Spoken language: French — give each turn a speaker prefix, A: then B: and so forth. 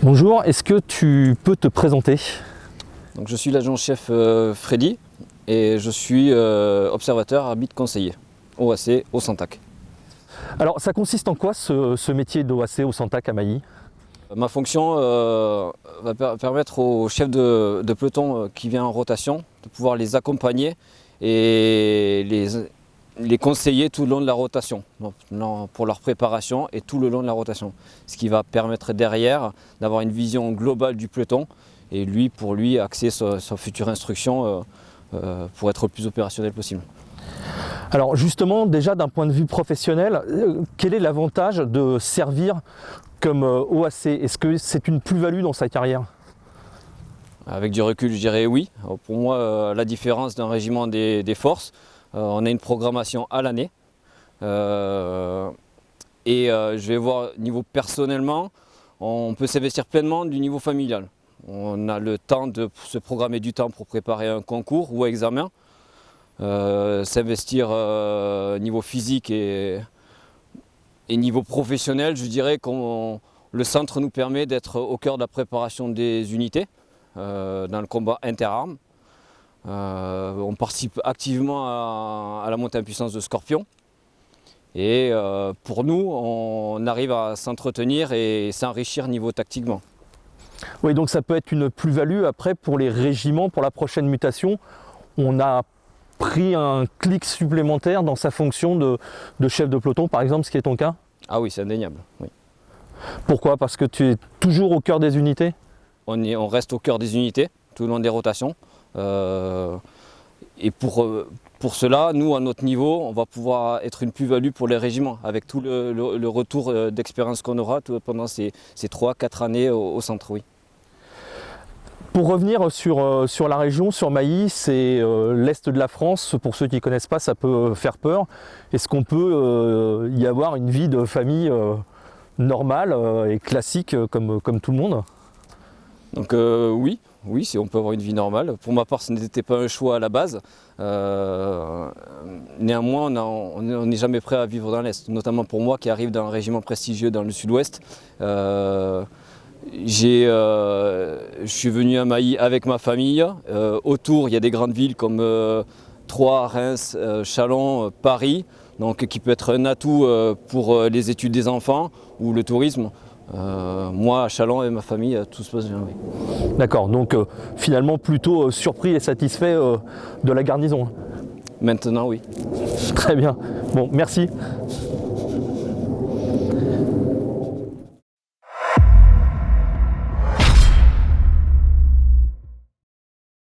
A: Bonjour, est-ce que tu peux te présenter?
B: Donc, je suis l'adjoint-chef Freddy et je suis observateur arbitre conseiller OAC au Santac.
A: Alors ça consiste en quoi ce métier d'OAC au Santac à Mailly?
B: Ma fonction va permettre au chef de peloton qui vient en rotation de pouvoir les accompagner et les conseiller tout le long de la rotation, donc, pour leur préparation et tout le long de la rotation. Ce qui va permettre derrière d'avoir une vision globale du peloton et pour lui axer sa future instruction pour être le plus opérationnel possible.
A: Alors justement, déjà d'un point de vue professionnel, quel est l'avantage de servir comme OAC? Est-ce que c'est une plus-value dans sa carrière?
B: Avec du recul, je dirais oui. Pour moi, la différence d'un régiment des forces, on a une programmation à l'année. Je vais voir niveau personnellement, on peut s'investir pleinement du niveau familial. On a le temps de se programmer du temps pour préparer un concours ou un examen. S'investir niveau physique et niveau professionnel, je dirais que le centre nous permet d'être au cœur de la préparation des unités dans le combat interarmes. On participe activement à la montée en puissance de Scorpion et pour nous on arrive à s'entretenir et s'enrichir niveau tactiquement.
A: Oui, donc ça peut être une plus-value après pour les régiments, pour la prochaine mutation. On a pris un clic supplémentaire dans sa fonction de chef de peloton, par exemple, ce qui est ton cas?
B: Ah oui, c'est indéniable. Oui.
A: Pourquoi? Parce que tu es toujours au cœur des unités?
B: On reste au cœur des unités, tout le long des rotations. Et pour cela, nous, à notre niveau, on va pouvoir être une plus-value pour les régiments, avec tout le retour d'expérience qu'on aura pendant ces 3-4 années au centre, oui.
A: Pour revenir sur la région, sur Mailly, c'est l'est de la France. Pour ceux qui ne connaissent pas, ça peut faire peur. Est-ce qu'on peut y avoir une vie de famille normale et classique comme tout le monde?
B: Donc oui, on peut avoir une vie normale. Pour ma part, ce n'était pas un choix à la base. Néanmoins, on n'est jamais prêt à vivre dans l'Est, notamment pour moi qui arrive d'un régiment prestigieux dans le Sud-Ouest. Je suis venu à Mailly avec ma famille. Autour, il y a des grandes villes comme Troyes, Reims, Châlons, Paris, donc, qui peut être un atout pour les études des enfants ou le tourisme. Moi, à Châlons et ma famille, tout se passe bien. Oui.
A: D'accord, donc finalement plutôt surpris et satisfait de la garnison.
B: Maintenant, oui.
A: Très bien. Bon, merci.